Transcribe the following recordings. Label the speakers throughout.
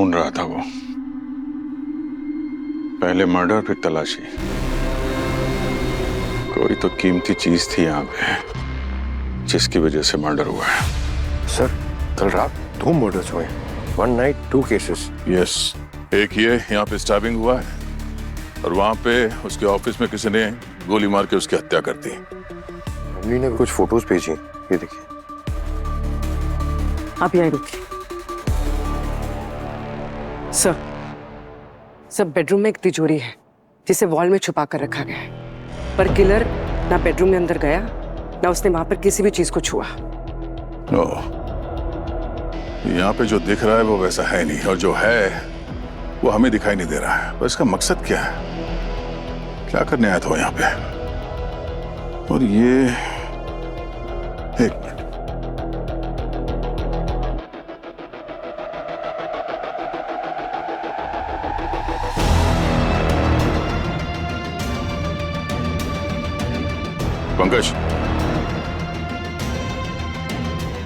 Speaker 1: ढूंढ रहा था वो। पहले मर्डर फिर तलाशी। कोई तो कीमती चीज थी यहाँ पे जिसकी वजह से मर्डर हुआ है।
Speaker 2: सर कल रात 2 मर्डर्स हुए, 1 नाइट 2 केसेस।
Speaker 3: यस, एक ये यहाँ पे स्टैबिंग हुआ है और वहाँ पे उसके ऑफिस में किसी ने गोली मार के उसकी हत्या कर दी।
Speaker 2: अम्मी ने कुछ फोटोज भेजी, ये देखिए।
Speaker 4: आप यहीं रुकिए। सर बेडरूम में एक तिजोरी है जिसे वॉल में छुपा कर रखा गया है, पर किलर ना बेडरूम में अंदर गया ना उसने वहां पर किसी भी चीज को छुआ।
Speaker 3: यहाँ पे जो दिख रहा है वो वैसा है नहीं, और जो है वो हमें दिखाई नहीं दे रहा है। पर इसका मकसद क्या है? क्या करने आया था यहाँ पे? और ये एक मिनट, पंकज,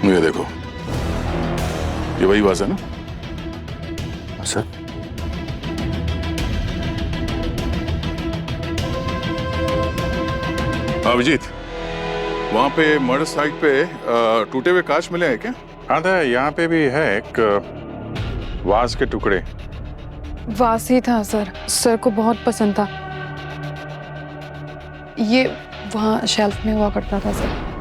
Speaker 3: ये देखो, ये वही आवाज है ना?
Speaker 2: सर
Speaker 3: अभिजीत, वहां पे मर्डर साइट पे टूटे हुए कांच मिले हैं क्या?
Speaker 1: हाँ था, यहाँ पे भी है एक वाज के टुकड़े।
Speaker 5: वास ही था सर, सर को बहुत पसंद था। ये वहाँ शेल्फ में हुआ करता था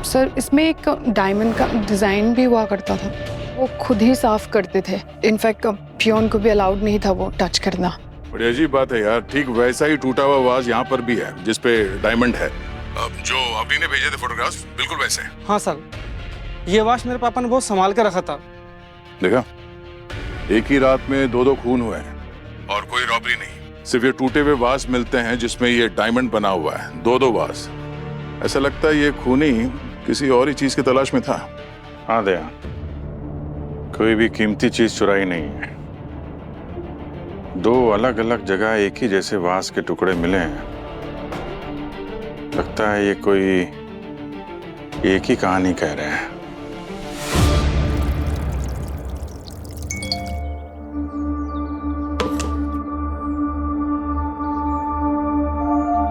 Speaker 5: सर। इसमें एक डायमंड का डिजाइन भी हुआ करता था, वो खुद ही साफ करते थे। इनफैक्ट पियोन को भी अलाउड नहीं था वो टच करना।
Speaker 3: बड़ी अजीब बात है यार, ठीक वैसा ही टूटा हुआ वाज यहाँ पर भी है जिसपे डायमंड है। अब जो अभी ने भेजे थे फोटोग्राफ्स बिल्कुल वैसे हैं।
Speaker 6: हाँ सर, ये वाच मेरे पापा ने बहुत संभाल के रखा था।
Speaker 3: देखा, एक ही रात में 2 खून हुए हैं और कोई रॉबरी नहीं। सिर्फ ये टूटे हुए वाज मिलते हैं जिसमें ये डायमंड बना हुआ है, 2 वाज। ऐसा लगता है ये खूनी किसी और ही चीज की तलाश में था।
Speaker 1: हाँ दया, कोई भी कीमती चीज चुराई नहीं है। 2 अलग अलग जगह एक ही जैसे वाज के टुकड़े मिले हैं। लगता है ये कोई एक ही कहानी कह रहे हैं।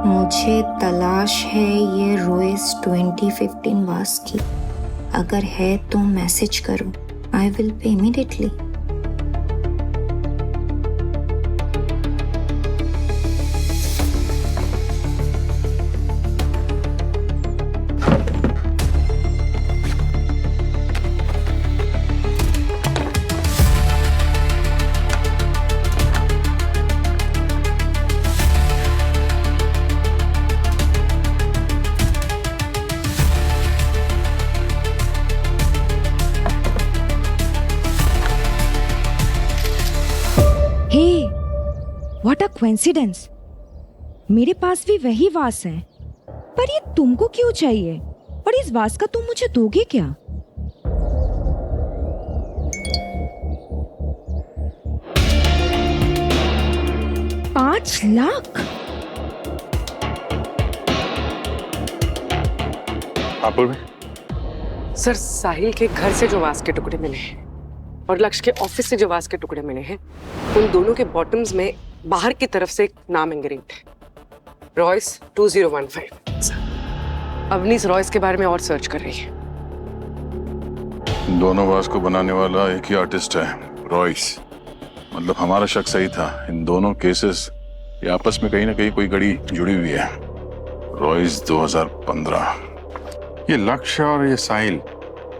Speaker 7: मुझे तलाश है ये रोइस 2015 वास की। अगर है तो मैसेज करो, I will pay immediately.
Speaker 8: What a coincidence, मेरे पास भी वही वास है, पर ये तुमको क्यों चाहिए? और इस वास का तुम मुझे दोगे क्या? ₹5 लाख?
Speaker 1: आप बोल भी?
Speaker 4: सर, साहिल के घर से जो वास के टुकड़े मिले हैं और लक्ष्य के ऑफिस से जो वास के टुकड़े मिले हैं, उन दोनों के बॉटम्स में बाहर की तरफ से एक नाम एंग्रेव्ड है, रॉयस 2015। अवनीश रॉयस के बारे में और सर्च कर रही है।
Speaker 3: दोनों वाज को बनाने वाला एक ही आर्टिस्ट है, रॉयस। मतलब हमारा शक सही था, इन दोनों केसेस ये आपस में कहीं ना कहीं कोई कड़ी जुड़ी हुई है। रॉयस 2015।
Speaker 1: ये लक्ष्य और ये साहिल,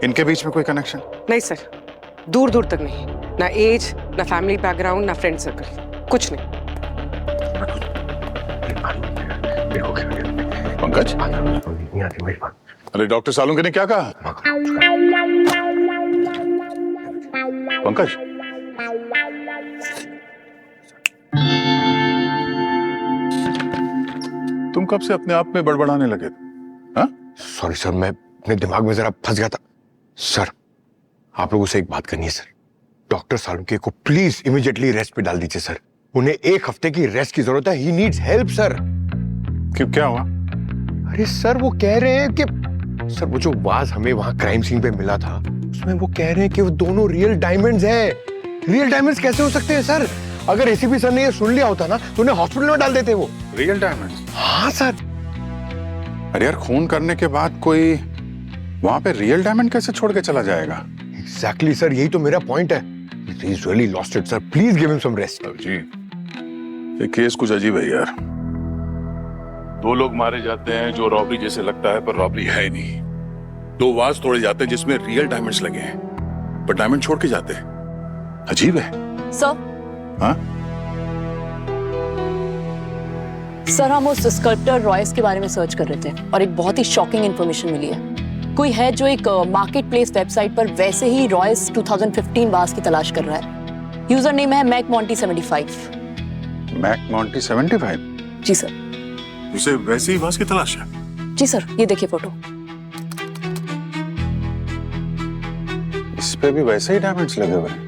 Speaker 1: इनके बीच में कोई कनेक्शन?
Speaker 4: नहीं सर, दूर दूर तक नहीं। ना एज, ना फैमिली बैकग्राउंड, ना फ्रेंड सर्कल, कुछ नहीं।
Speaker 3: पंकज, अरे डॉक्टर सालुंके ने क्या कहा? पंकज, तुम कब से अपने आप में बड़बड़ाने लगे? हाँ?
Speaker 2: सॉरी सर, मैं अपने दिमाग में जरा फंस गया था। सर, आप लोगों से एक बात करनी है सर। डॉक्टर सालुंके को प्लीज इमीडिएटली रेस्ट पे डाल दीजिए सर। उन्हें 1 हफ्ते की रेस्ट की जरूरत है। He needs help sir.
Speaker 1: क्यों, क्या हुआ?
Speaker 2: अरे सर, वो कह रहे हैं कि सर वो जो वाज हमें वहां क्राइम सीन पे मिला था, उसमें वो कह रहे हैं कि वो दोनों रियल डायमंड्स हैं। रियल डायमंड्स कैसे हो सकते हैं सर? अगर एसीपी सर ने ये सुन लिया होता ना तो उन्हें हॉस्पिटल में डाल देते वो।
Speaker 3: Real diamonds?
Speaker 2: हाँ सर।
Speaker 3: अरे यार, खून करने के बाद कोई वहां पे रियल डायमंड कैसे छोड़ के चला जाएगा?
Speaker 2: एग्जैक्टली सर, यही तो मेरा पॉइंट है। He's really lost it, sir. Please give him some rest.
Speaker 3: जी, ये केस कुछ अजीब है यार। 2 लोग मारे जाते हैं जो रॉबरी जैसे लगता है पर रॉबरी है ही नहीं। 2 वाज तोड़े जाते हैं जिसमें रियल डायमंड्स लगे हैं पर डायमंड छोड़ के जाते हैं। अजीब है।
Speaker 9: सर,
Speaker 3: हाँ?
Speaker 9: सर हम उस स्कल्प्टर रॉयस के बारे में सर्च कर रहे थे और एक बहुत ही शॉकिंग इन्फॉर्मेशन मिली है। कोई है जो एक मार्केट प्लेस वेबसाइट पर वैसे ही रॉयस 2015 वास की तलाश कर रहा है। यूजर नेम है मैक मॉन्टी 75।
Speaker 3: Mac Monty 75?
Speaker 9: जी सर।
Speaker 3: उसे वैसे ही वास की तलाश है?
Speaker 9: जी सर, ये देखिए फोटो।
Speaker 3: इस पे भी वैसे ही डायमंड्स लगे हुए हैं।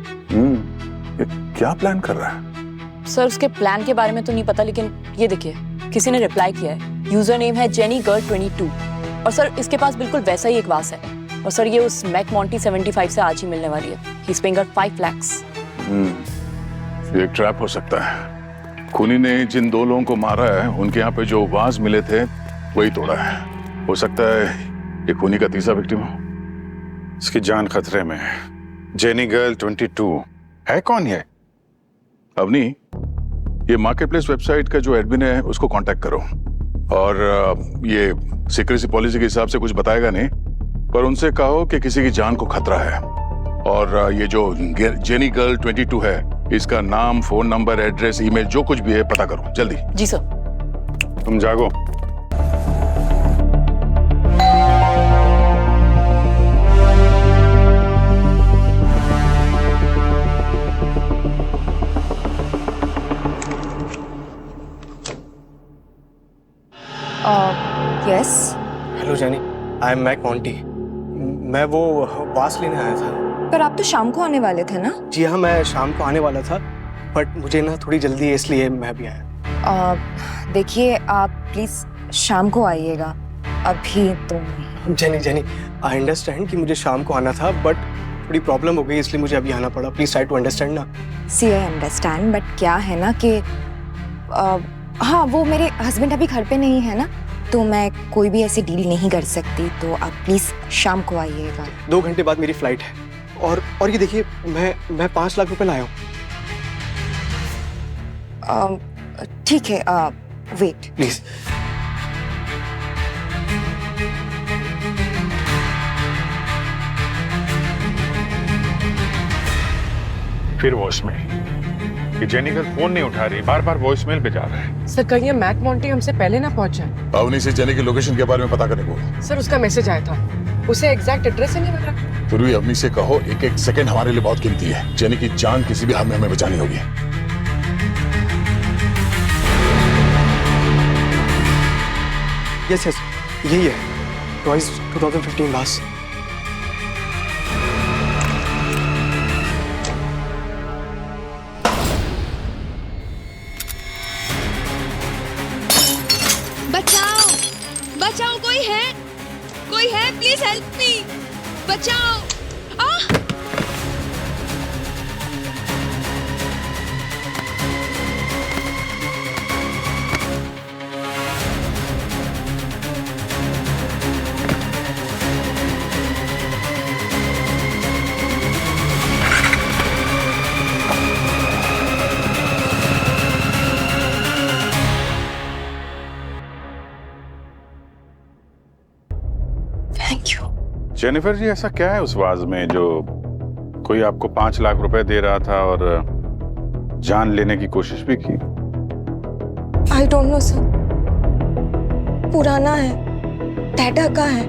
Speaker 3: ये क्या प्लान कर रहा है?
Speaker 9: सर उसके प्लान के बारे में तो नहीं पता, लेकिन ये देखिए किसी ने रिप्लाई किया है। यूजर नेम है जेनी गर्ल 22 और सर इसके पास बिल्कुल वैसा ही एक वास है और सर ये उस मैक मॉन्टी 75 से आज ही मिलने वाली है। He is paying 5 lakhs।
Speaker 3: ये एक ट्रैप हो सकता है। खूनी ने जिन 2 लोगों को मारा है उनके यहाँ पे जो वाज मिले थे वही तोड़ा है। हो सकता है ये खूनी का तीसरा विक्टिम हो।
Speaker 1: इसकी जान खतरे में है। जेनी गर्ल 22 है कौन ये?
Speaker 3: अवनी, ये मार्केट प्लेस वेबसाइट का जो एडमिन है उसको कांटेक्ट करो और ये सिक्रेसी पॉलिसी के हिसाब से कुछ बताएगा नहीं, पर उनसे कहो कि किसी की जान को खतरा है और ये जो जेनी गर्ल 22 है इसका नाम, फोन नंबर, एड्रेस, ईमेल जो कुछ भी है पता करो जल्दी।
Speaker 9: जी सर।
Speaker 1: तुम जागो।
Speaker 9: Yes.
Speaker 6: Hello Jenny, I am Mac Monty. मैं वो वास लेने आया था।
Speaker 8: पर आप तो शाम को आने वाले थे ना?
Speaker 6: जी हाँ, मैं शाम को आने वाला था बट मुझे ना थोड़ी जल्दी है इसलिए मैं भी आया।
Speaker 8: देखिए आप प्लीज शाम को आइएगा, अभी तो नहीं।
Speaker 6: जेनी, आई अंडरस्टैंड कि मुझे शाम को आना था बट थोड़ी प्रॉब्लम हो गई इसलिए मुझे अभी आना पड़ा। प्लीज ट्राई टू अंडरस्टैंड ना।
Speaker 8: सी आई अंडरस्टैंड, बट क्या है ना कि हाँ वो मेरे हस्बैंड अभी घर पे नहीं है ना, तो मैं कोई भी ऐसी डील नहीं कर सकती, तो आप प्लीज शाम को आइएगा।
Speaker 6: 2 घंटे बाद मेरी फ्लाइट है और ये देखिए मैं 5 लाख रुपए लाया हूँ।
Speaker 8: ठीक है, वेट
Speaker 6: प्लीज।
Speaker 1: फिर वॉइसमेल। ये जेनी गर्ल फोन नहीं उठा रही, बार-बार वॉइसमेल पे जा रहा है।
Speaker 4: सर कहीं ये मैक मॉन्टी हमसे पहले ना पहुंच जाए।
Speaker 3: अवनी से जेनी की लोकेशन के बारे में पता करने को।
Speaker 4: सर उसका मैसेज आया था, उसे एग्जैक्ट एड्रेस ही नहीं मिल रहा।
Speaker 3: फिर भी अवनी से कहो 1-1 सेकंड हमारे लिए बहुत कीमती है। जेनी की जान किसी भी हाल में हमें बचानी होगी।
Speaker 6: यस यही है, रॉयस 2015 वास।
Speaker 8: बचाओ, कोई है प्लीज हेल्प मी, बचाओ।
Speaker 1: जेनिफर जी, ऐसा क्या है उस वाज में जो कोई आपको 5 लाख रुपए दे रहा था और जान लेने की कोशिश भी की?
Speaker 10: आई डोंट नो सर, पुराना है, डाटा का है,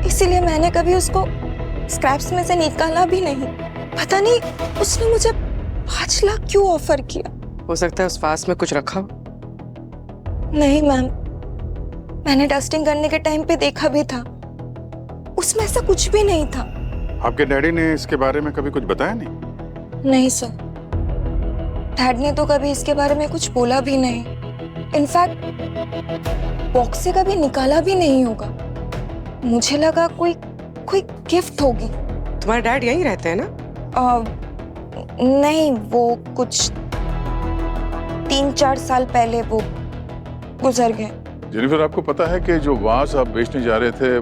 Speaker 10: इसीलिए मैंने कभी उसको स्क्रैप्स में से निकाला भी नहीं। पता नहीं उसने मुझे 5 लाख क्यों ऑफर किया।
Speaker 4: हो सकता है उस वास में कुछ रखा हो।
Speaker 10: नहीं मैम, मैंने डस्टिंग करने के टाइम पे देखा भी था, उसमें ऐसा कुछ भी नहीं था।
Speaker 1: आपके डैडी ने इसके बारे में कभी कुछ बताया नहीं?
Speaker 10: नहीं सर, डैड ने तो कभी इसके बारे में कुछ बोला भी नहीं। इनफैक्ट बॉक्स से कभी निकाला भी नहीं होगा। मुझे लगा कोई गिफ्ट होगी।
Speaker 4: तुम्हारे डैड यहीं रहते हैं ना?
Speaker 10: नहीं, वो कुछ 3-4 साल पहले वो गुजर गए।
Speaker 3: जेनिफर, आपको पता है कि जो वाज आप बेचने जा रहे थे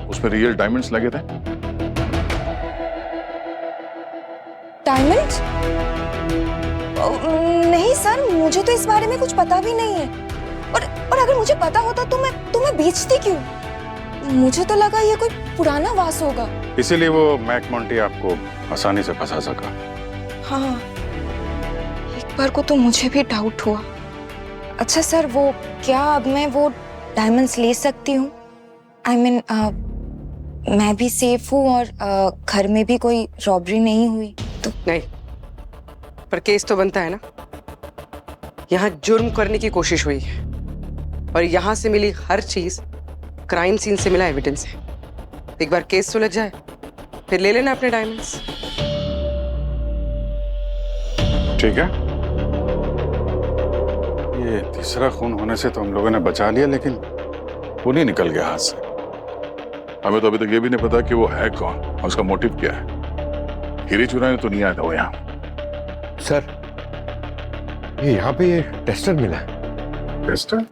Speaker 3: उसमें रियल डायमंड्स लगे थे?
Speaker 10: डायमंड? नहीं सर, मुझे तो इस बारे में कुछ पता भी नहीं है। और अगर मुझे पता होता तो मैं बेचती क्यों? मुझे तो लगा ये कोई पुराना वास होगा।
Speaker 1: इसीलिए वो मैक मोंटी आपको आसानी से फंसा सका।
Speaker 10: हाँ, एक बार को तो मुझे भी डाउट हुआ। अच्छा सर, वो क्या अब मैं वो डायमंड्स ले सकती हूँ? I mean, मैं भी सेफ हूँ और घर में भी कोई रॉबरी नहीं हुई तो?
Speaker 4: नहीं, पर केस तो बनता है ना। यहाँ जुर्म करने की कोशिश हुई है और यहाँ से मिली हर चीज क्राइम सीन से मिला एविडेंस है। एक बार केस सुलझ जाए फिर ले लेना अपने डायमंड्स।
Speaker 1: ठीक है, ये तीसरा खून होने से तो हम लोगों ने बचा लिया, लेकिन खून ही निकल गया हाथ से।
Speaker 3: हमें तो अभी तक ये भी नहीं पता कि वो है कौन और उसका मोटिव क्या है। हीरे चुराने तो नहीं आया था वो यहाँ।
Speaker 2: सर, ये यहाँ पे ये टेस्टर मिला है।
Speaker 3: टेस्टर?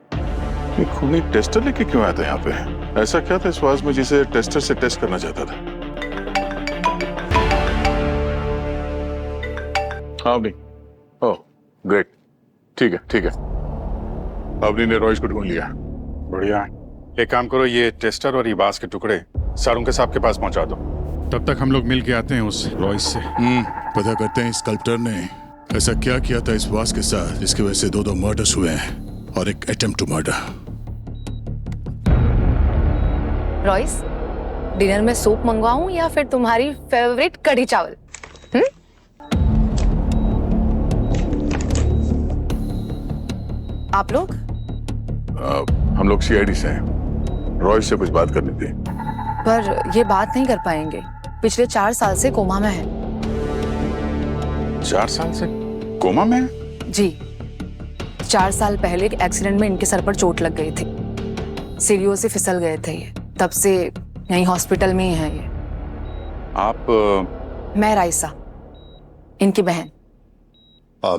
Speaker 3: ये खूनी टेस्टर लेके क्यों आया था यहाँ पे? ऐसा क्या था इस वाज में जिसे टेस्टर से टेस्ट करना चाहता था? हाँ नहीं, ओह ग्रेट, ठीक है। अवनी ने रॉयस को ढूंढ लिया।
Speaker 1: बढ़िया। एक काम करो, ये टेस्टर और ये बांस के टुकड़े सारुंके साहब के पास पहुंचा दो। तब तक हम लोग मिल के आते हैं उस रॉयस से।
Speaker 3: पता करते हैं स्कल्प्टर ने ऐसा क्या किया था इस वास के साथ जिसकी वजह से 2 मर्डर्स हुए हैं और एक attempt to murder.
Speaker 9: Royce, dinner में सूप मंगवाऊं या फिर तुम्हारी फेवरेट कढ़ी चावल? आप लोग?
Speaker 3: हम लोग सीआईडी से हैं। रॉयस से कुछ बात करनी थी।
Speaker 9: पर ये बात नहीं कर पाएंगे, पिछले 4 साल से कोमा में है।
Speaker 1: 4 साल से कोमा में है?
Speaker 9: जी, 4 साल पहले एक एक्सीडेंट में इनके सर पर चोट लग गई थी। सीढ़ियों से फिसल गए थे ये, तब से यहीं हॉस्पिटल में ही है ये।
Speaker 1: आप?
Speaker 9: मैं राइसा, इनकी बहन।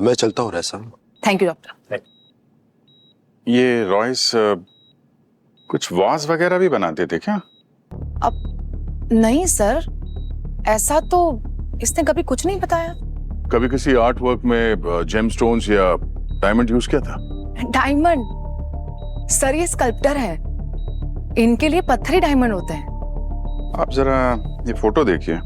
Speaker 11: मैं चलता हूँ राइसा।
Speaker 9: Thank you doctor.
Speaker 1: ये रॉयस कुछ वाज वगैरह भी बनाते थे क्या?
Speaker 9: अब नहीं सर, ऐसा तो इसने कभी कुछ नहीं बताया।
Speaker 3: कभी किसी आर्ट वर्क में जेमस्टोन्स या डायमंड यूज किया था?
Speaker 9: डायमंड? सर ये स्कल्प्टर है, इनके लिए पत्थर ही डायमंड होते हैं।
Speaker 1: आप जरा ये फोटो देखिए,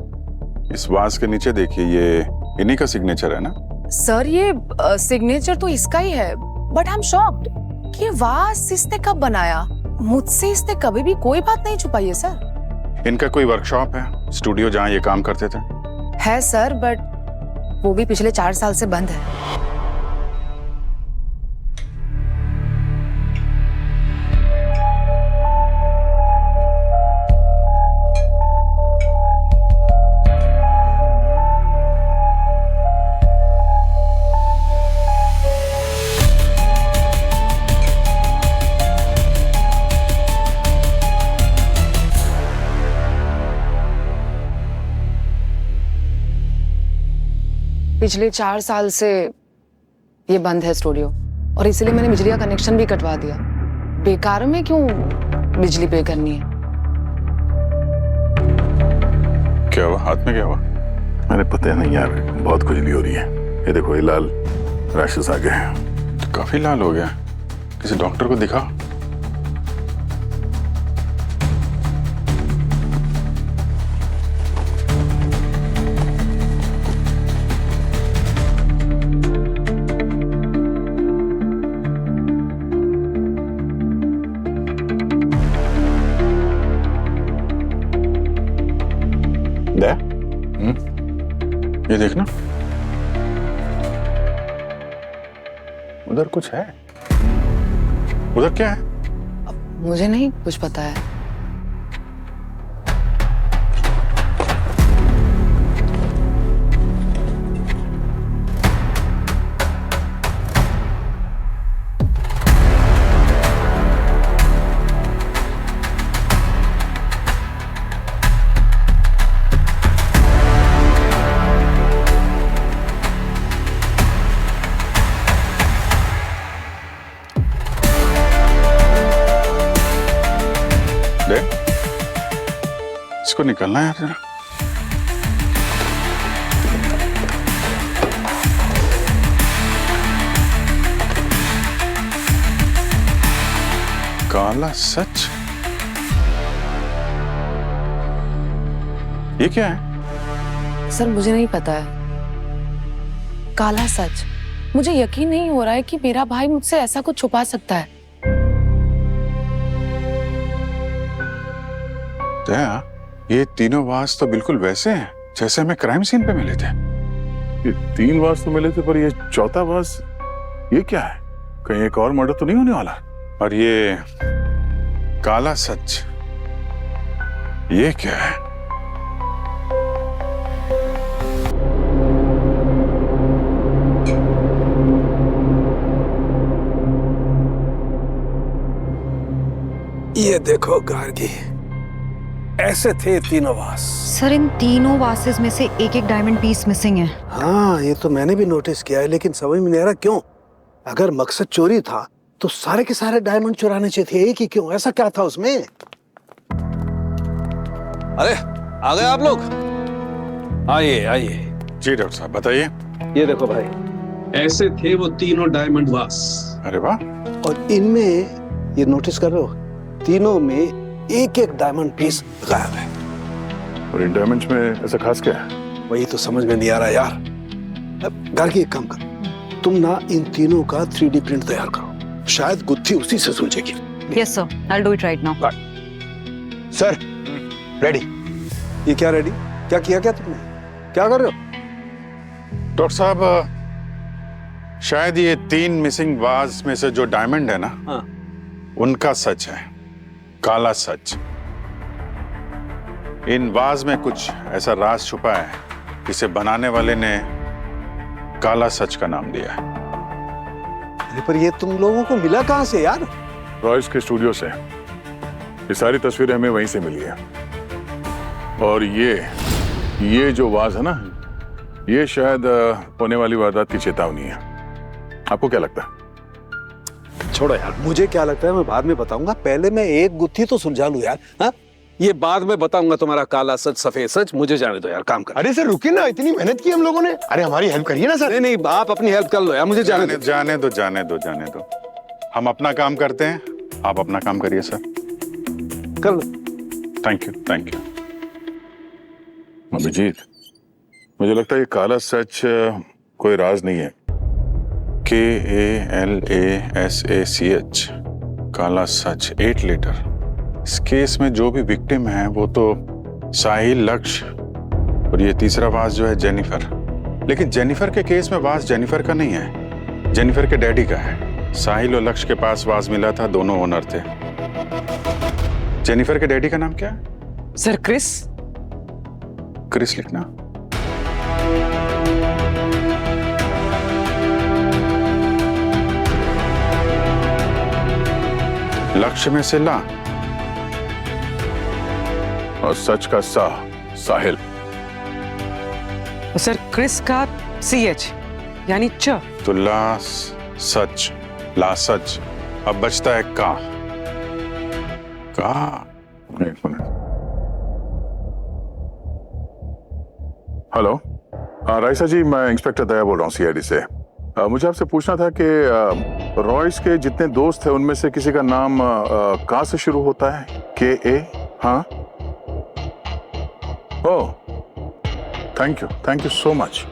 Speaker 1: इस वाज के नीचे देखिए, ये इन्हीं का सिग्नेचर है ना?
Speaker 9: सर ये सिग्नेचर तो इसका ही है, बट आई एम शॉक्ड कि वाज इसने कब बनाया। मुझसे इसने कभी भी कोई बात नहीं छुपाई है सर।
Speaker 1: इनका कोई वर्कशॉप है, स्टूडियो जहाँ ये काम करते थे?
Speaker 9: है सर, बट वो भी पिछले 4 साल से बंद है। पिछले 4 साल से ये बंद है स्टूडियो, और इसलिए मैंने बिजली का कनेक्शन भी कटवा दिया। बेकार में क्यों बिजली पे करनी है?
Speaker 1: क्या हुआ? हाथ में क्या हुआ?
Speaker 3: मैंने पता नहीं यार, बहुत खुजली हो रही है। ये देखो, ये लाल रैशेस आ गए हैं।
Speaker 1: तो काफी लाल हो गया, किसी डॉक्टर को दिखा। ये देखना, उधर कुछ है। उधर क्या है?
Speaker 9: मुझे नहीं कुछ पता है।
Speaker 1: इसको निकलना है जरा। काला सच, ये क्या है?
Speaker 5: सर मुझे नहीं पता है। काला सच, मुझे यकीन नहीं हो रहा है कि मेरा भाई मुझसे ऐसा कुछ छुपा सकता है।
Speaker 1: दया, ये तीनों वास तो बिल्कुल वैसे हैं जैसे हमें क्राइम सीन पे मिले थे।
Speaker 3: ये 3 वास तो मिले थे, पर ये चौथा वास ये क्या है? कहीं एक और मर्डर तो नहीं होने वाला?
Speaker 1: और ये काला सच, ये क्या है?
Speaker 12: ये देखो गार्गी, ऐसे थे तीनों वास।
Speaker 8: सर इन तीनों वासेस में से एक एक डायमंड पीस मिसिंग है।
Speaker 12: हाँ, ये तो मैंने भी नोटिस किया है, लेकिन समझ में नहीं आ रहा क्यों। अगर मकसद चोरी था तो सारे के सारे डायमंड चुराने चाहिए थे, एक ही क्यों? ऐसा क्या था उसमें?
Speaker 13: अरे आ गए आप लोग, आइए आइए।
Speaker 1: जी डॉक्टर साहब बताइए।
Speaker 12: ये देखो भाई,
Speaker 14: ऐसे थे वो तीनों डायमंड वास।
Speaker 1: अरे वाह।
Speaker 12: और इनमें ये नोटिस कर रहे हो, तीनों में एक एक डायमंड पीस गायब है।
Speaker 3: और इन डायमंड्स में ऐसा खास क्या है?
Speaker 12: वही तो समझ में नहीं आ रहा यार। गार्गी एक काम कर, तुम ना इन तीनों का 3D प्रिंट तैयार करो, शायद गुत्थी उसी से सुलझेगी।
Speaker 8: Yes sir, I will do it right now.
Speaker 2: Sir ready.
Speaker 12: ये क्या रेडी? क्या किया क्या तुमने? क्या कर रहे हो?
Speaker 1: डॉक्टर साहब, शायद ये 3 मिसिंग वाज में से जो डायमंड है ना,
Speaker 12: हाँ।
Speaker 1: उनका सच है, काला सच। इन वाज में कुछ ऐसा राज छुपा है जिसे बनाने वाले ने काला सच का नाम दिया है।
Speaker 12: पर ये तुम लोगों को मिला कहां से यार?
Speaker 3: रॉयस के स्टूडियो से। ये सारी तस्वीरें हमें वहीं से मिली है। और ये जो वाज है ना, ये शायद होने वाली वारदात की चेतावनी है। आपको क्या लगता है?
Speaker 12: छोड़ो यार, मुझे क्या लगता है मैं बाद में बताऊंगा, पहले मैं एक गुत्थी तो सुलझा लूं यार। हाँ, ये बाद में बताऊंगा तुम्हारा काला सच सफेद सच। मुझे जाने दो यार, काम कर।
Speaker 2: अरे सर रुकिए ना, इतनी मेहनत की हम लोगों ने। अरे हमारी हेल्प करिए ना सर।
Speaker 12: नहीं नहीं, आप अपनी हेल्प कर लो यार, मुझे जाने दो।
Speaker 1: जाने दो। हम अपना काम करते हैं, आप अपना काम करिए सर।
Speaker 12: कर लो।
Speaker 1: Thank you.
Speaker 3: अभिजीत, मुझे लगता है ये काला सच कोई राज नहीं है। KALASACH, काला सच, 8 लीटर। इस केस में जो भी विक्टिम है वो तो साहिल, लक्ष्य और ये तीसरा वास जो है जेनिफर। लेकिन जेनिफर के केस में वास जेनिफर का नहीं है, जेनिफर के डैडी का है। साहिल और लक्ष्य के पास वास मिला था, दोनों ओनर थे। जेनिफर के डैडी का नाम क्या है?
Speaker 4: Sir Chris.
Speaker 1: क्रिस लिखना। लक्ष्य में से ला
Speaker 3: और सच का साहिल।
Speaker 4: सर क्रिस का CH यानी च।
Speaker 1: तो ला सच। अब बचता है का।
Speaker 3: एक मिनट। हेलो, राइसा जी, मैं इंस्पेक्टर दया बोल रहा हूँ CID से। मुझे आपसे पूछना था कि रॉयस के जितने दोस्त थे उनमें से किसी का नाम का से शुरू होता है? KA? हाँ। ओह, थैंक यू सो मच।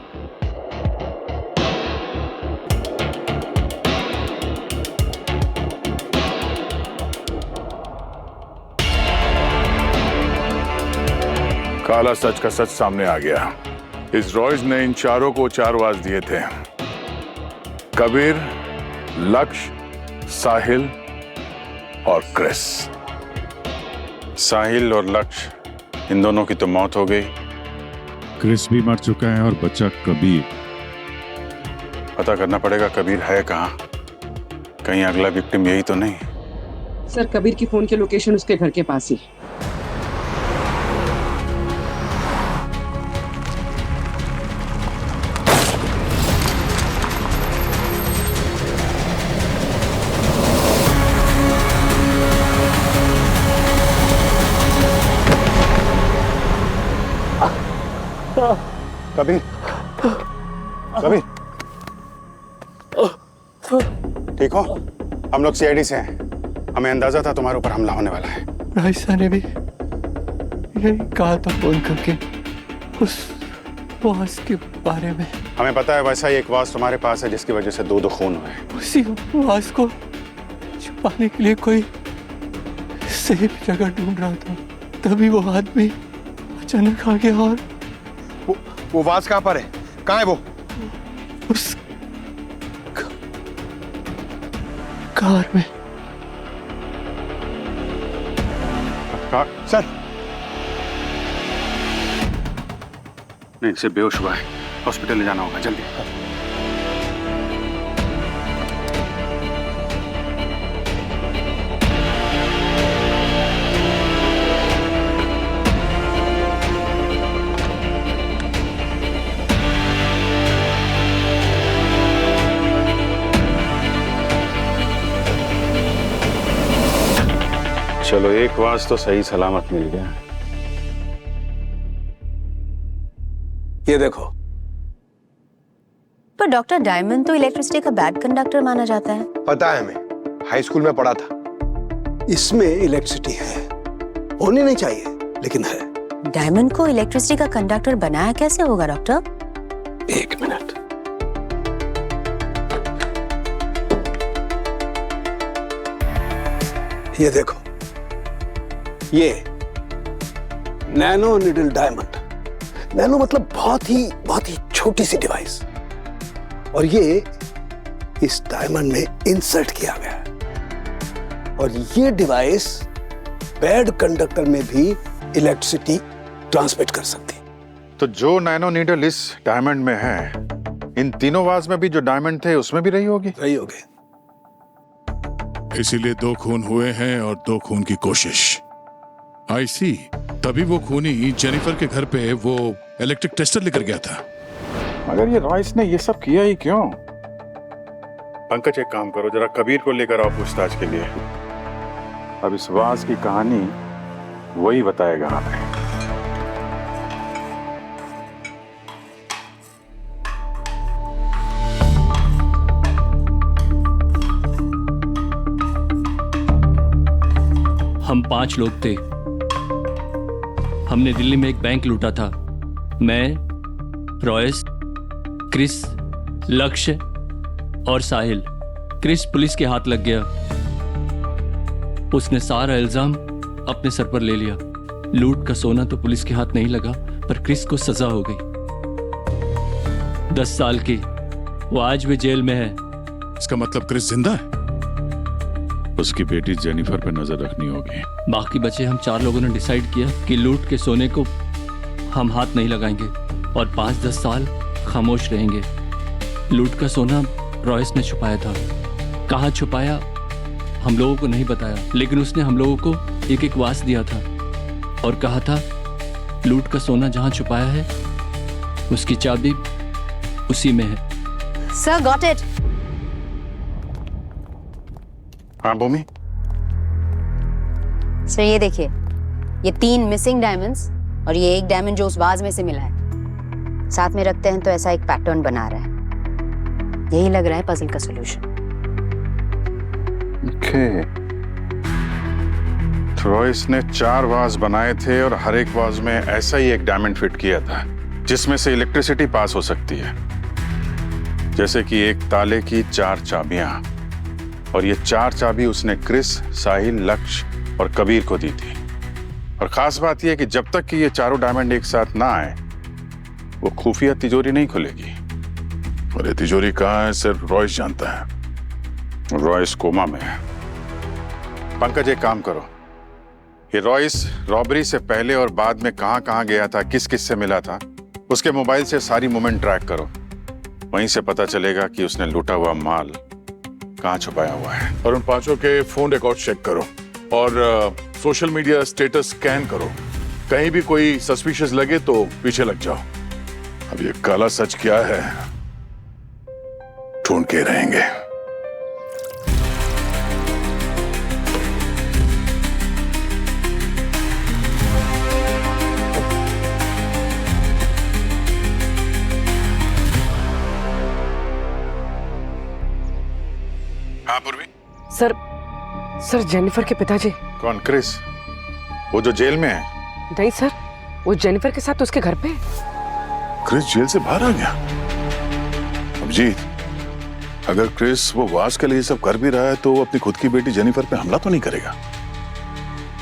Speaker 3: काला सच का सच सामने आ गया। इस रॉयस ने इन चारों को 4 वास दिए थे, कबीर, लक्ष्य, साहिल और क्रिस।
Speaker 1: साहिल और लक्ष्य, इन दोनों की तो मौत हो गई।
Speaker 15: क्रिस भी मर चुका है और बचा कबीर।
Speaker 1: पता करना पड़ेगा कबीर है कहाँ। कहीं अगला विक्टिम यही तो नहीं?
Speaker 4: सर कबीर की फोन की लोकेशन उसके घर के पास ही।
Speaker 1: कबीर, कबीर, ठीक हो? हम लोग सीआईडी से हैं। हमें अंदाजा था तुम्हारे ऊपर हमला होने वाला है।
Speaker 16: राइसा ने भी यही कहा था फोन करके उस वास के बारे में।
Speaker 1: हमें पता है वैसा ही एक वास तुम्हारे पास है जिसकी वजह से दो खून हुए।
Speaker 16: उसी वास को छुपाने के लिए कोई सेफ जगह ढूंढ रहा था, तभी वो आदमी अचानक आ गया। और
Speaker 2: वो वास कहाँ पर है? कहाँ है वो?
Speaker 16: उस कार में।
Speaker 1: सर नहीं, सिर्फ बेहोश हुआ है, हॉस्पिटल ले जाना होगा जल्दी। चलो एक वास तो सही सलामत मिल गया।
Speaker 12: ये देखो।
Speaker 9: पर डॉक्टर डायमंड तो इलेक्ट्रिसिटी का बैड कंडक्टर माना जाता है।
Speaker 2: पता है हमें, हाई स्कूल में पढ़ा था।
Speaker 12: इसमें इलेक्ट्रिसिटी है, होनी नहीं चाहिए लेकिन है।
Speaker 9: डायमंड को इलेक्ट्रिसिटी का कंडक्टर बनाया कैसे होगा डॉक्टर?
Speaker 12: एक मिनट। ये देखो, ये नैनो निडल डायमंड। नैनो मतलब बहुत ही छोटी सी डिवाइस, और ये इस डायमंड में इंसर्ट किया गया है। और ये डिवाइस बैड कंडक्टर में भी इलेक्ट्रिसिटी ट्रांसमिट कर सकती है।
Speaker 1: तो जो नैनो नीडल इस डायमंड में है, इन तीनों वाज में भी जो डायमंड थे उसमें भी रही होगी।
Speaker 3: इसीलिए 2 खून हुए हैं और 2 खून की कोशिश। आई सी, तभी वो खूनी जेनिफर के घर पे वो इलेक्ट्रिक टेस्टर लेकर गया था।
Speaker 1: मगर ये रॉयस ने ये सब किया ही क्यों? पंकज एक काम करो, जरा कबीर को लेकर आओ पूछताछ के लिए। अब इस वास की कहानी वही बताएगा हमें।
Speaker 17: हम 5 लोग थे। हमने दिल्ली में एक बैंक लूटा था। मैं, रॉयस, क्रिस, लक्ष्य और साहिल। क्रिस पुलिस के हाथ लग गया। उसने सारा इल्जाम अपने सर पर ले लिया। लूट का सोना तो पुलिस के हाथ नहीं लगा, पर क्रिस को सजा हो गई 10 साल की। वो आज भी जेल में है।
Speaker 3: इसका मतलब क्रिस जिंदा है?
Speaker 15: उसकी बेटी जेनिफर पर नजर रखनी होगी।
Speaker 17: बाकी बचे हम 4 लोगों ने डिसाइड किया कि लूट के सोने को हम हाथ नहीं लगाएंगे और 5-10 साल खामोश रहेंगे। लूट का सोना रॉयस ने छुपाया था। कहाँ छुपाया हम लोगों को नहीं बताया, लेकिन उसने हम लोगों को एक वास दिया था और कहा था लूट का सोना जहाँ छुपाया है उसकी चाबी उसी में है।
Speaker 8: Sir got it.
Speaker 1: हाँ भूमि।
Speaker 8: सर ये देखिए, ये 3 मिसिंग डायमंड्स और ये एक डायमंड जो उस वाज में से मिला है, साथ में रखते हैं तो ऐसा एक पैटर्न बना रहा है। यही लग रहा है पजल का सॉल्यूशन।
Speaker 1: ओके। तो रॉयस ने 4 वाज बनाए थे और हर एक वाज में ऐसा ही एक डायमंड फिट किया था जिसमें से इलेक्ट्रिसिटी पास हो सकती है। जैसे कि एक ताले की 4 चाबियां, और ये 4 चाबी उसने क्रिस, साहिल, लक्ष्य और कबीर को दी थी। और खास बात यह कि जब तक कि ये चारों डायमंड एक साथ ना आए, वो खुफिया तिजोरी नहीं खुलेगी।
Speaker 3: और ये तिजोरी कहाँ है सिर्फ रॉयस जानता है।
Speaker 1: रॉयस कोमा में है। पंकज एक काम करो, ये रॉयस रॉबरी से पहले और बाद में कहां कहां गया था, किस किस से मिला था, उसके मोबाइल से सारी मूवमेंट ट्रैक करो। वहीं से पता चलेगा कि उसने लूटा हुआ माल कहां छुपाया हुआ है।
Speaker 3: और उन 5 के फोन रिकॉर्ड चेक करो और सोशल मीडिया स्टेटस स्कैन करो। कहीं भी कोई सस्पिशियस लगे तो पीछे लग जाओ। अब ये काला सच क्या है ढूंढ के रहेंगे।
Speaker 1: पूर्वी?
Speaker 4: सर जेनिफर के पिताजी।
Speaker 1: कौन, क्रिस? वो जो जेल में है?
Speaker 4: नहीं सर, वो जेनिफर के साथ उसके घर पे है।
Speaker 3: क्रिस जेल से बाहर आ गया? अभिजीत, अगर क्रिस वो वास के लिए सब कर भी रहा है तो वो अपनी खुद की बेटी जेनिफर पे हमला तो नहीं करेगा?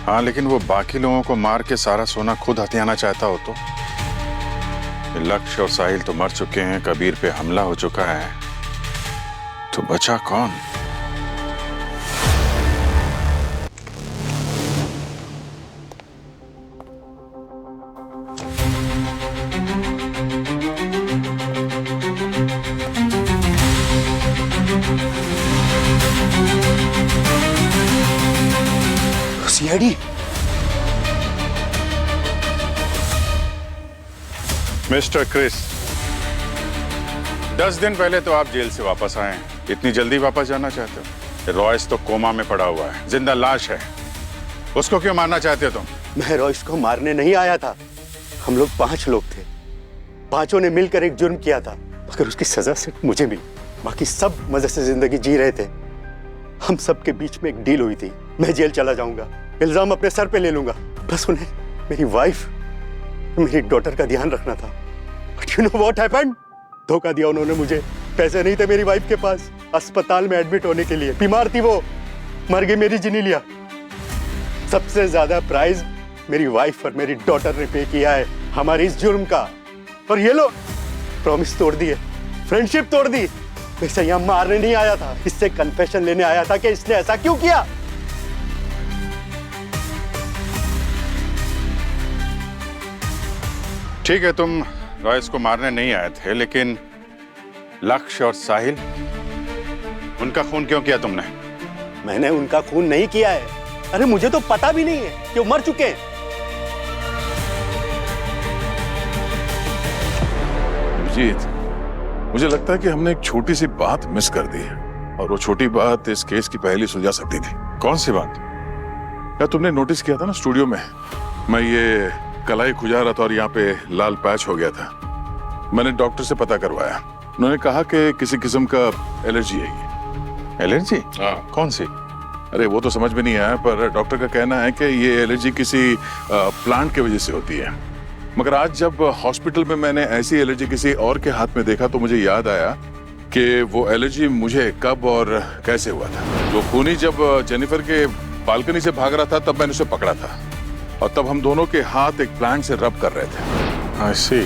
Speaker 1: हाँ, लेकिन वो बाकी लोगों को मार के सारा सोना खुद हथियाना चाहता हो तो? लक्ष्य और साहिल तो मर चुके हैं, कबीर पे हमला हो चुका है, तो बचा कौन?
Speaker 2: सीआईडी।
Speaker 1: मिस्टर क्रिस, 10 दिन पहले तो आप जेल से वापस आए हैं। इतनी जल्दी वापस जाना चाहते हो? रॉयस तो कोमा में पड़ा हुआ है, जिंदा लाश है। उसको क्यों मारना चाहते हो तुम?
Speaker 18: मैं रॉयस को मारने नहीं आया था। हम लोग 5 लोग थे, पांचों ने मिलकर एक जुर्म किया था, मगर उसकी सजा सिर्फ मुझे मिली। बाकी सब मजे से जिंदगी जी रहे थे। हम सब के बीच में एक डील हुई थी, मैं जेल चला जाऊंगा, इल्जाम अपने सर पे ले लूंगा, बस उन्हें मेरी वाइफ, मेरी डॉटर का ध्यान रखना था। But you know what happened? धोखा दिया उन्होंने मुझे। पैसे नहीं थे मेरी वाइफ के पास अस्पताल में एडमिट होने के लिए। बीमार थी वो, मर गई, मेरी जिनी लिया। सबसे ज्यादा प्राइस मेरी वाइफ और मेरी डॉटर ने पे किया है हमारी इस जुर्म का। और ये लोग प्रॉमिस तोड़ दिए, फ्रेंडशिप तोड़ दी। वैसे यहाँ मारने नहीं आया था, इससे कन्फेशन लेने आया था कि इसने ऐसा क्यों किया।
Speaker 1: ठीक है, तुम रॉयस को मारने नहीं आए थे, लेकिन लक्ष्य और साहिल, उनका खून क्यों किया तुमने?
Speaker 18: मैंने उनका खून नहीं किया है। अरे मुझे तो पता भी नहीं है कि वो मर चुके हैं।
Speaker 3: अभिजीत, मुझे लगता है कि हमने एक छोटी सी बात मिस कर दी है, और वो छोटी बात इस केस की पहली सुलझा सकती थी।
Speaker 1: कौन सी बात?
Speaker 3: क्या तुमने नोटिस किया था ना स्टूडियो में, मैं ये कलाई खुजा रहा था और यहाँ पे लाल पैच हो गया था। मैंने डॉक्टर से पता करवाया, उन्होंने कहा कि किसी किस्म का एलर्जी है ये।
Speaker 1: एलर्जी?
Speaker 3: हाँ।
Speaker 1: कौन सी?
Speaker 3: अरे वो तो समझ में नहीं आया, पर डॉक्टर का कहना है कि ये एलर्जी किसी प्लांट की वजह से होती है। मगर आज जब हॉस्पिटल में मैंने ऐसी एलर्जी किसी और के हाथ में देखा तो मुझे याद आया कि वो एलर्जी मुझे कब और कैसे हुआ था। वो खूनी जब जेनिफर के बालकनी से भाग रहा था तब मैंने उसे पकड़ा था, और तब हम दोनों के हाथ एक प्लांट से रब कर रहे थे।
Speaker 1: I see।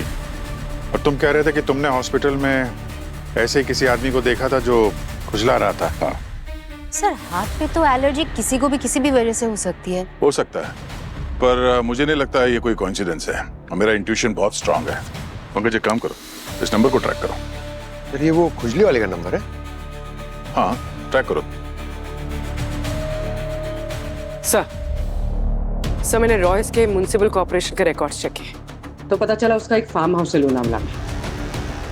Speaker 1: और तुम कह रहे थे कि तुमने हॉस्पिटल में ऐसे ही किसी आदमी को देखा था जो खुजला रहा था। हाँ।
Speaker 8: सर, हाथ पे तो एलर्जी किसी को भी किसी भी वजह से हो सकती है।
Speaker 3: हो सकता है, पर मुझे नहीं लगता ये कोई कोइंसिडेंस है। मेरा इंट्यूशन बहुत स्ट्रांग है। पंकज, एक काम करो, इस नंबर को ट्रैक करो।
Speaker 2: सर, ये वो खुजली वाले का नंबर है?
Speaker 3: हाँ, ट्रैक करो।
Speaker 4: सर, मैंने रॉयस के म्युनिसिपल कॉर्पोरेशन के रिकॉर्ड्स चेक किए तो पता चला उसका एक फार्म हाउस है लोनावला में,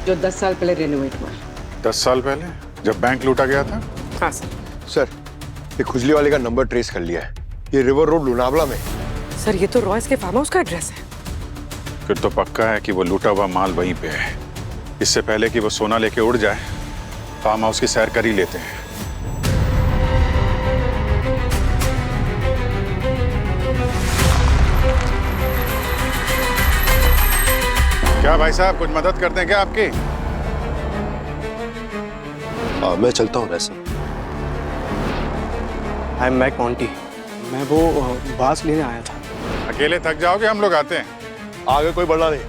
Speaker 4: जो 10 साल पहले रेनोवेट हुआ है।
Speaker 1: 10 साल पहले, जब बैंक लूटा गया था?
Speaker 4: हाँ सर।
Speaker 2: सर, ये खुजली वाले का नंबर ट्रेस कर लिया है, ये रिवर रोड लोनावला में।
Speaker 4: सर, ये तो रॉयस के फार्म हाउस का एड्रेस है।
Speaker 1: फिर तो पक्का है कि वो लूटा हुआ माल वहीं पे है। इससे पहले कि वो सोना लेके उड़ जाए, फार्म हाउस की सैर कर ही लेते हैं। क्या भाई साहब, कुछ मदद करते हैं क्या आपकी?
Speaker 11: मैं चलता हूँ Raisa.
Speaker 6: I am back aunty. मैं वो बास लेने आया था।
Speaker 1: अकेले थक जाओगे, हम लोग आते हैं।
Speaker 18: आगे कोई बढ़ना नहीं,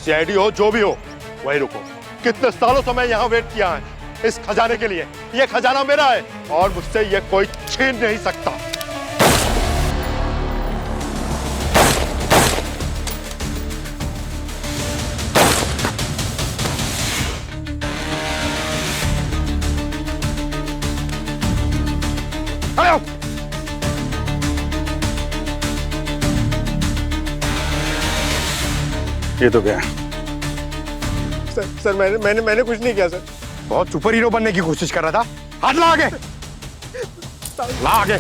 Speaker 18: सीआईडी हो जो भी हो वहीं रुको। कितने सालों से मैं यहाँ वेट किया है इस खजाने के लिए। ये खजाना मेरा है और मुझसे ये कोई छीन नहीं सकता।
Speaker 1: ये तो क्या?
Speaker 2: सर, मैंने कुछ नहीं किया सर। बहुत सुपर हीरो बनने की कोशिश कर रहा था। हाथ ला आगे, ला आगे।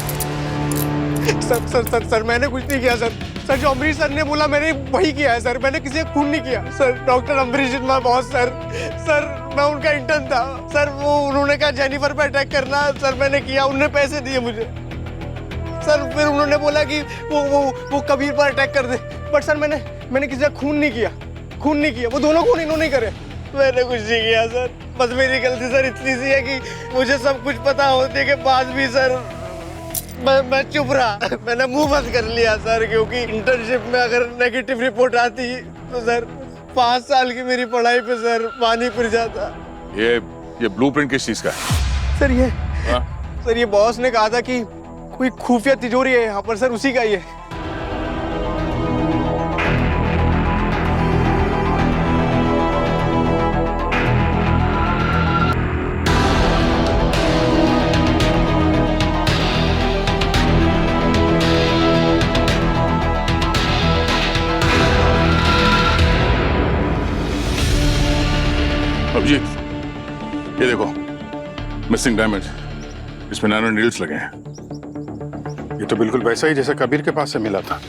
Speaker 6: सर मैंने कुछ नहीं किया सर। सर जो अमरीश सर ने बोला मैंने वही किया है सर, मैंने किसी का खून नहीं किया sir. Doctor Amrish is my boss sir. Sir मैं उनका इंटर्न था सर, वो उन्होंने कहा जेनिफर पे अटैक करना सर, मैंने किया, उन्होंने पैसे दिए मुझे सर। फिर उन्होंने बोला कि वो कबीर पर अटैक कर दे, बट सर मैंने किसी का खून नहीं किया, खून नहीं किया, वो दोनों खून इन्होंने ही करे, मैंने कुछ नहीं किया सर। बस मेरी गलती सर इतनी सी है कि मुझे सब कुछ पता होने के बाद भी सर मैं चुप रहा, मैंने मुंह बंद कर लिया सर, क्योंकि इंटर्नशिप में अगर नेगेटिव रिपोर्ट आती तो सर 5 साल की मेरी पढ़ाई पे सर पानी फिर जाता।
Speaker 3: ये ब्लूप्रिंट किस चीज का है?
Speaker 6: सर सर ये बॉस ने कहा था कि कोई खुफिया तिजोरी है यहाँ पर सर, उसी का ही है।
Speaker 3: अभिजीत, ये देखो मिसिंग डायमंड, इसमें नैनो नीडल्स लगे हैं।
Speaker 1: ये तो बिल्कुल वैसा ही जैसा कबीर के पास से मिला था।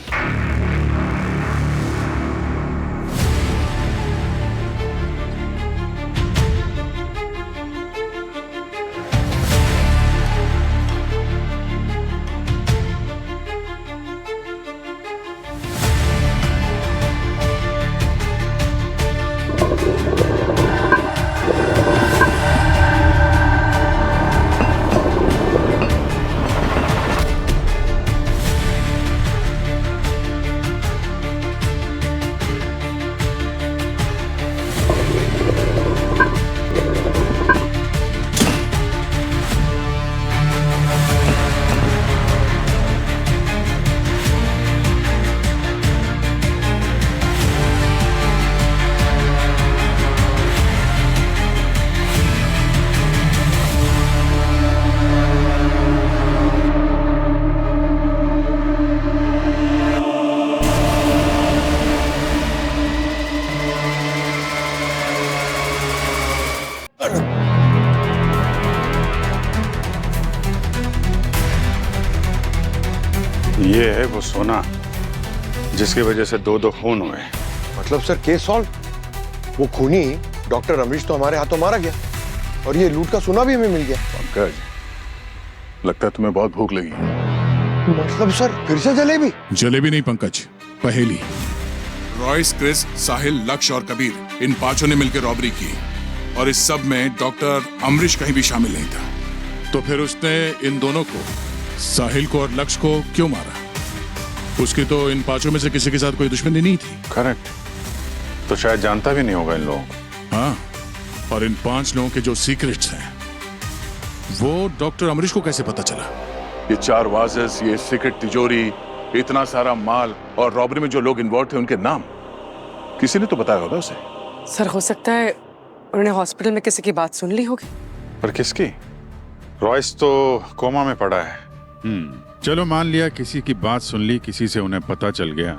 Speaker 1: ये है वो सोना जिसकी वजह से 2 खून हुए।
Speaker 2: मतलब सर केस सॉल्व? वो खूनी डॉक्टर अमरीश तो हमारे हाथों मारा गया और ये लूट का सोना भी हमें मिल गया।
Speaker 3: पंकज, लगता है तुम्हें बहुत भूख लगी।
Speaker 2: मतलब सर फिर से जलेबी?
Speaker 15: जलेबी नहीं पंकज, पहेली। रॉयस, क्रिस, साहिल, लक्ष्य और कबीर, इन 5 ने मिलकर रॉबरी की और इस सब में डॉक्टर अमरीश कहीं भी शामिल नहीं था। तो फिर उसने इन दोनों को, साहिल को और लक्ष्य को क्यों मारा? उसकी तो इन 5 में से किसी के साथ कोई दुश्मनी नहीं थी।
Speaker 1: करेक्ट, तो शायद जानता भी नहीं होगा इन लोगों को।
Speaker 15: हाँ, और इन 5 लोगों के जो सीक्रेट्स हैं वो डॉक्टर अमरीश को कैसे पता चला?
Speaker 3: ये 4 वाजेस, ये सीक्रेट तिजोरी, इतना सारा माल और रॉबरी में जो लोग इन्वॉल्व थे उनके नाम किसी ने तो बताया होगा उसे।
Speaker 4: सर हो सकता है उन्होंने हॉस्पिटल में किसी की बात सुन ली होगी।
Speaker 1: पर किसकी? रॉयस तो कोमा में पड़ा है।
Speaker 15: चलो मान लिया किसी की बात सुन ली, किसी से उन्हें पता चल गया,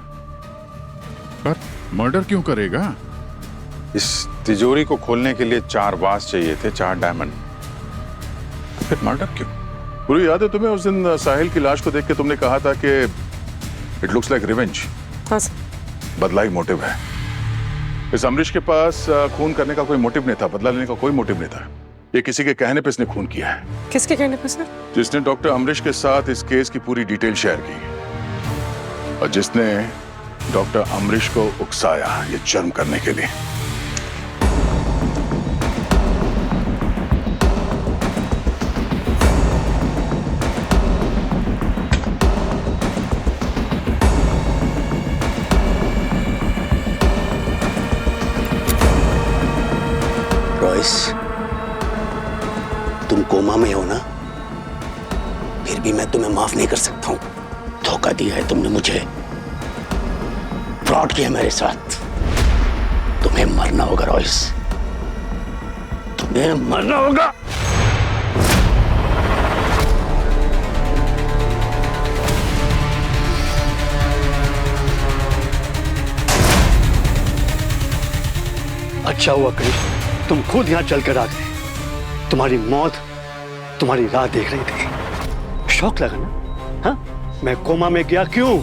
Speaker 15: पर मर्डर क्यों करेगा?
Speaker 1: इस तिजोरी को खोलने के लिए 4 वास चाहिए थे, 4 डायमंड, तो फिर मर्डर क्यों?
Speaker 3: पूरी याद है तुम्हें उस दिन साहिल की लाश को देख के तुमने कहा था कि इट लुक्स लाइक रिवेंज।
Speaker 4: हाँ सर।
Speaker 3: बदला ही मोटिव है। इस अमरीश के पास खून करने का कोई मोटिव नहीं था, बदला लेने का कोई मोटिव नहीं था। ये किसी के कहने पे इसने खून किया है।
Speaker 4: किसके कहने पे सर?
Speaker 3: जिसने डॉक्टर अमरीश के साथ इस केस की पूरी डिटेल शेयर की और जिसने डॉक्टर अमरीश को उकसाया ये जुर्म करने के लिए।
Speaker 12: रॉयस, तुम कोमा में हो ना, फिर भी मैं तुम्हें माफ नहीं कर सकता हूं। धोखा दिया है तुमने मुझे, फ्रॉड किया मेरे साथ। तुम्हें मरना होगा रॉयस, तुम्हें मरना होगा।
Speaker 18: अच्छा हुआ क्रिस, तुम खुद यहाँ चल कर आ गए। तुम्हारी मौत तुम्हारी राह देख रही थी। शौक लगा ना? हाँ, मैं कोमा में गया क्यों?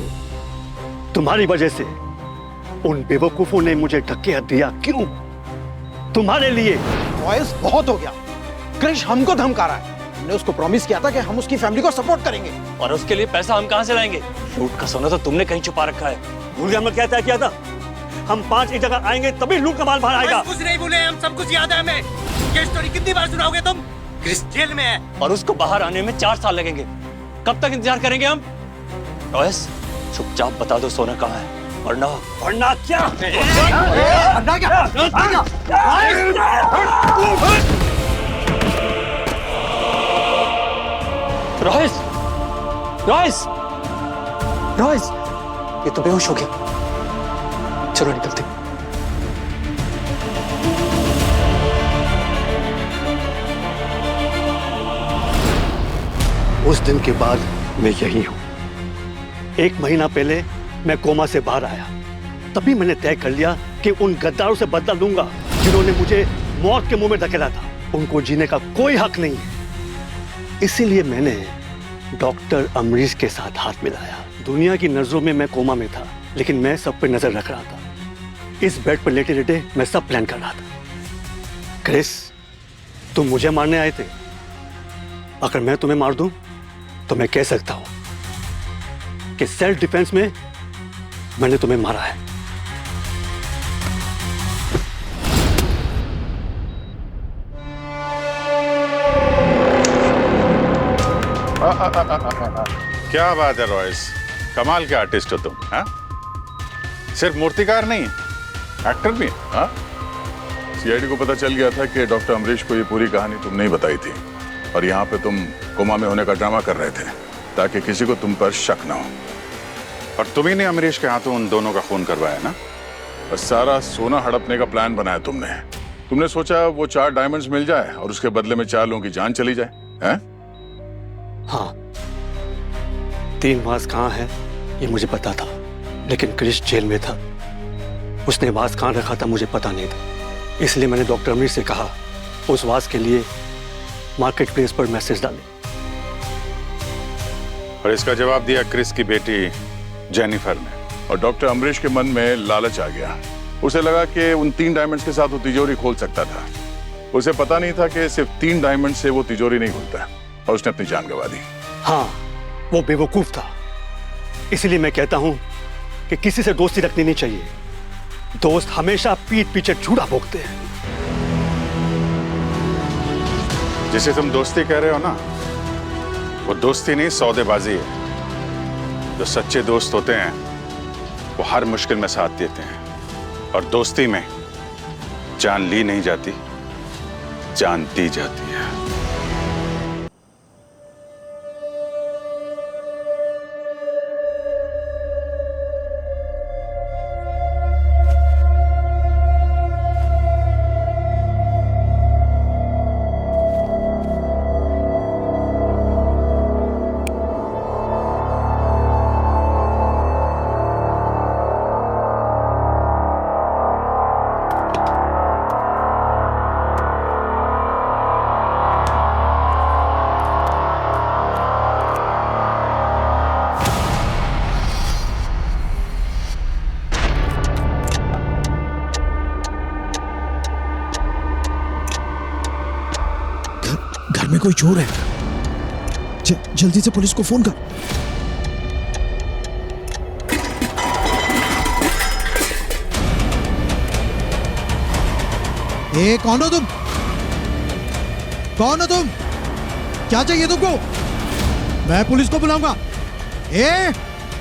Speaker 18: तुम्हारी वजह से उन बेवकूफों ने मुझे धक्के दिया। क्यों? तुम्हारे लिए।
Speaker 6: रॉयस बहुत हो गया। क्रिश हमको धमका रहा है। हमने उसको प्रॉमिस किया था कि हम उसकी फैमिली को सपोर्ट करेंगे।
Speaker 13: और उसके लिए पैसा हम कहां से लाएंगे? लूट का सोना तो तुमने कहीं छुपा रखा है।
Speaker 18: भूल गया मैं क्या तय किया था? हम 5 एक जगह आएंगे तभी लूट का माल बाहर आएगा।
Speaker 6: कुछ नहीं भूले, हम सब कुछ याद है हमें। ये स्टोरी कितनी बार सुनाओगे तुम? क्रिस जेल में है
Speaker 13: और उसको बाहर आने में 4 साल लगेंगे। कब तक इंतजार करेंगे हम? रॉयस, चुपचाप बता दो सोना कहाँ है, वरना क्या? रॉयस, रॉयस, रॉयस, ये तो बेहोश हो गया। चलो निकलते।
Speaker 18: उस दिन के बाद मैं यही हूं। 1 महीना पहले मैं कोमा से बाहर आया, तभी मैंने तय कर लिया कि उन गद्दारों से बदला लूंगा जिन्होंने मुझे मौत के मुंह में धकेला था। उनको जीने का कोई हक नहीं है। इसीलिए मैंने डॉक्टर अमरीश के साथ हाथ मिलाया। दुनिया की नजरों में मैं कोमा में था, लेकिन मैं सब पे नजर रख रहा था। इस बेड पर लेटे लेटे मैं सब प्लान कर रहा था। क्रिस, तुम मुझे मारने आए थे। अगर मैं तुम्हें मार दूं तो मैं कह सकता हूं कि सेल्फ डिफेंस में मैंने तुम्हें मारा है।
Speaker 1: क्या बात है रॉयस, कमाल के आर्टिस्ट हो तुम। हाँ, सिर्फ मूर्तिकार नहीं, एक्टर भी। हाँ,
Speaker 3: सीआईडी को पता चल गया था कि डॉक्टर अमरीश को ये पूरी कहानी तुमने ही बताई थी, और यहाँ पे तुम कोमा में होने का ड्रामा कर रहे थे ताकि किसी को तुम पर शक ना हो।
Speaker 1: और तुम्ही ने अमरीश के हाथों उन दोनों का खून करवाया ना?
Speaker 3: और सारा सोना हड़पने का प्लान बनाया तुमने। तुमने सोचा वो 4 डायमंड्स मिल जाए और उसके बदले में 4 लोगों की जान चली जाए, हैं?
Speaker 18: हाँ, 3 वास कहाँ है ये मुझे पता था, लेकिन क्रिश जेल में था। उसने वास कहाँ रखा था मुझे पता नहीं था। इसलिए मैंने डॉक्टर अमरीश से कहा उस वास के लिए मार्केट प्लेस पर मैसेज डाले।
Speaker 1: और इसका जवाब दिया क्रिस की बेटी जेनिफर ने।
Speaker 3: और डॉक्टर अमरीश के मन में लालच आ गया। उसे लगा कि उन 3 डायमंड्स के साथ वो तिजोरी खोल सकता था। उसे पता नहीं था कि सिर्फ 3 डायमंड से वो तिजोरी नहीं खुलता, और उसने अपनी जान गंवा दी।
Speaker 18: हाँ, वो बेवकूफ था। इसलिए मैं कहता हूं कि किसी से दोस्ती रखनी नहीं चाहिए। दोस्त हमेशा पीठ पीछे झूठा भोंकते हैं।
Speaker 1: जिसे तुम दोस्ती कह रहे हो ना, वो दोस्ती नहीं, सौदेबाजी है। जो सच्चे दोस्त होते हैं वो हर मुश्किल में साथ देते हैं, और दोस्ती में जान ली नहीं जाती, जान दी जाती है।
Speaker 19: घर में कोई चोर है। जल्दी से पुलिस को फोन कर। ए, कौन हो तुम? कौन हो तुम? क्या चाहिए तुमको? मैं पुलिस को बुलाऊंगा। ए,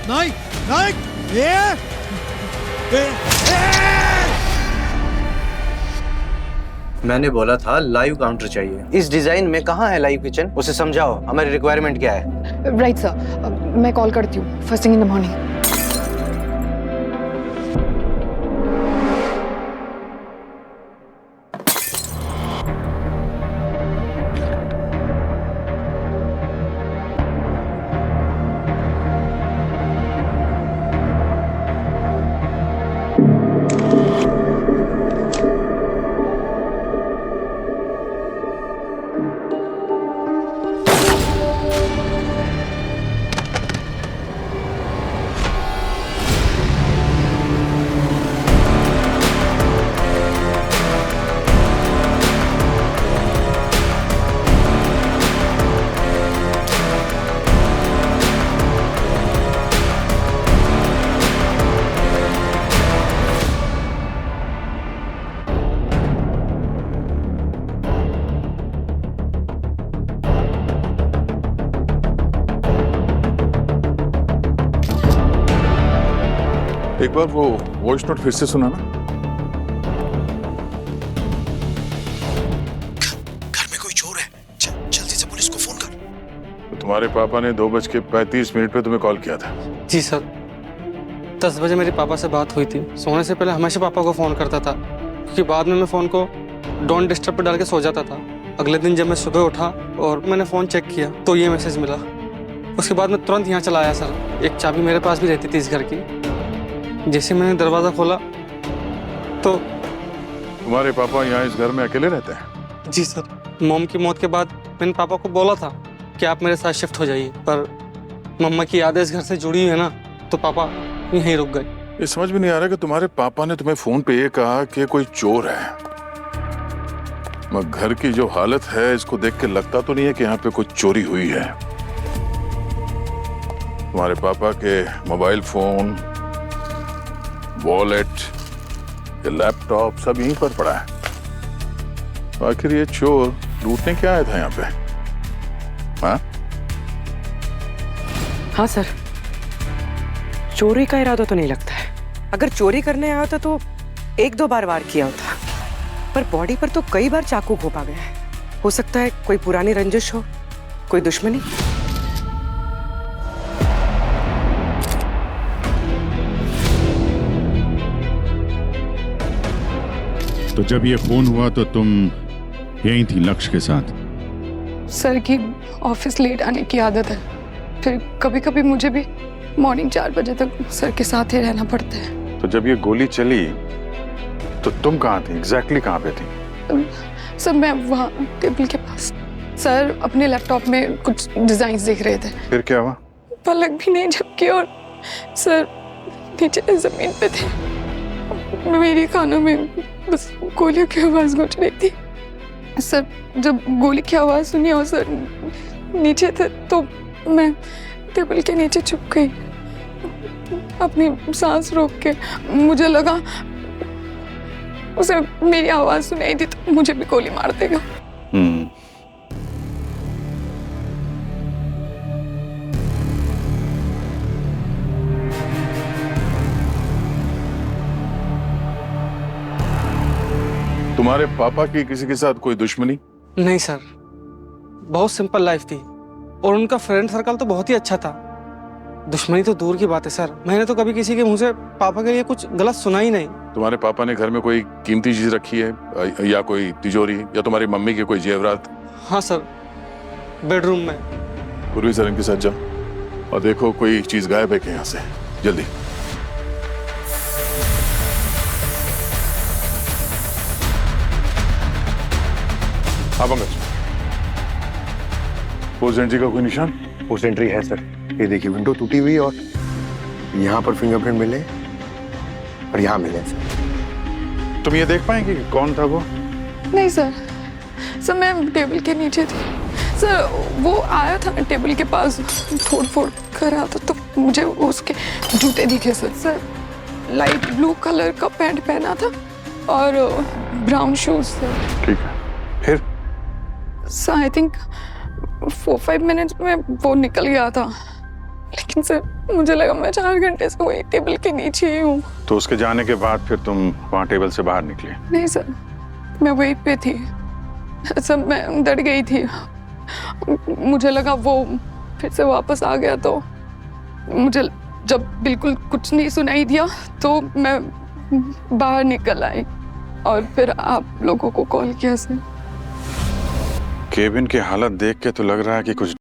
Speaker 19: नहीं, नहीं,
Speaker 6: मैंने बोला था लाइव काउंटर चाहिए। इस डिजाइन में कहाँ है लाइव किचन? उसे समझाओ हमारी रिक्वायरमेंट क्या है।
Speaker 5: राइट सर, मैं कॉल करती हूँ first thing in the morning.
Speaker 3: एक बार वो वॉइस नोट फिर से सुना ना।
Speaker 19: घर में कोई चोर है, जल्दी से पुलिस को फोन कर।
Speaker 3: तो तुम्हारे पापा ने 2:35 पे तुम्हें कॉल किया था।
Speaker 6: जी सर, 10 बजे मेरे पापा से बात हुई थी। सोने से पहले हमेशा पापा को फ़ोन करता था, क्योंकि बाद में मैं फ़ोन को डोंट डिस्टर्ब पे डाल के सो जाता था। अगले दिन जब मैं सुबह उठा और मैंने फ़ोन चेक किया तो ये मैसेज मिला। उसके बाद मैं तुरंत यहाँ चला आया सर। एक चाबी मेरे पास भी रहती थी इस घर की। जैसे मैंने दरवाज़ा खोला तो
Speaker 3: तुम्हारे पापा यहाँ इस घर में अकेले रहते हैं?
Speaker 6: जी सर, मॉम की मौत के बाद मैंने पापा को बोला था कि आप मेरे साथ शिफ्ट हो जाइए, पर मम्मा की यादें इस घर से जुड़ी हुई है ना, तो पापा यहीं रुक गए।
Speaker 3: ये समझ में नहीं आ रहा कि तुम्हारे पापा ने तुम्हें फोन पे ये कहा कि कोई चोर है। मगर घर की जो हालत है इसको देख के लगता तो नहीं है कि यहाँ पे कुछ चोरी हुई है। तुम्हारे पापा के मोबाइल फोन, वॉलेट, लैपटॉप सब यहीं पर पड़ा है। आखिर ये चोर लूटने क्या आया था यहाँ पे? हाँ
Speaker 4: हाँ सर, चोरी का इरादा तो नहीं लगता है। अगर चोरी करने आया होता तो 1-2 बार वार किया होता, पर बॉडी पर तो कई बार चाकू घोंपा गया है। हो सकता है कोई पुरानी रंजिश हो, कोई दुश्मनी।
Speaker 1: तो जब ये फोन हुआ तो तुम यहीं थी लक्ष्य के साथ?
Speaker 5: सर की ऑफिस लेट आने की आदत है, फिर कभी कभी मुझे भी मॉर्निंग 4 बजे तक सर के साथ ही रहना पड़ता है।
Speaker 1: तो जब ये गोली चली तो तुम कहाँ थी? एग्जैक्टली कहाँ पे थी?
Speaker 5: सर मैं वहाँ टेबल के पास, सर अपने लैपटॉप में कुछ डिजाइन देख रहे थे।
Speaker 1: फिर क्या हुआ?
Speaker 5: पलक भी नहीं झपकी और सर नीचे जमीन पे थे। मेरे कानों में बस गोलियों की आवाज गूंज रही थी। सर जब गोली की आवाज सुनी और सर नीचे थे तो मैं टेबल के नीचे छुप गई, अपनी सांस रोक के। मुझे लगा उसे मेरी आवाज सुनाई थी तो मुझे भी गोली मार देगा।
Speaker 3: तुम्हारे पापा की किसी के साथ कोई दुश्मनी?
Speaker 6: नहीं सर, बहुत सिंपल लाइफ थी और उनका फ्रेंड सर्कल तो बहुत ही अच्छा था। दुश्मनी तो दूर की बात है सर, मैंने तो कभी किसी के मुंह से पापा के लिए कुछ गलत सुना ही नहीं।
Speaker 3: तुम्हारे पापा ने घर में कोई कीमती चीज रखी है या कोई तिजोरी या तुम्हारी मम्मी के कोई जेवरात?
Speaker 6: हाँ सर, बेडरूम में।
Speaker 3: पूर्वी सर इनके साथ जाओ और देखो कोई चीज गायब है क्या यहाँ से, जल्दी। हाँ पंकज, पोस्ट एंट्री का कोई निशान?
Speaker 2: पोस्ट एंट्री है सर, ये देखिए विंडो टूटी हुई और यहाँ पर फिंगरप्रिंट मिले और यहाँ मिले सर।
Speaker 1: तुम ये देख पाएंगे कि कौन था वो?
Speaker 5: नहीं सर, सर मैं टेबल के नीचे थी सर। वो आया था टेबल के पास, फोड़ फोड़ कर रहा था तो मुझे उसके जूते दिखे sir. Sir light blue colour का पैंट पहना था और ब्राउन शूज सर।
Speaker 1: ठीक है, फिर?
Speaker 5: सर आई थिंक 4-5 मिनट्स में वो निकल गया था, लेकिन सर मुझे लगा मैं 4 घंटे से वही टेबल के नीचे ही हूँ।
Speaker 1: तो उसके जाने के बाद फिर तुम वहाँ टेबल से बाहर निकले?
Speaker 5: नहीं सर, मैं वहीं पे थी सर, मैं डर गई थी। मुझे लगा वो फिर से वापस आ गया तो मुझे जब बिल्कुल कुछ नहीं सुनाई दिया तो मैं बाहर निकल आई और फिर आप लोगों को कॉल किया सर।
Speaker 1: केबिन की हालत देख के तो लग रहा है कि कुछ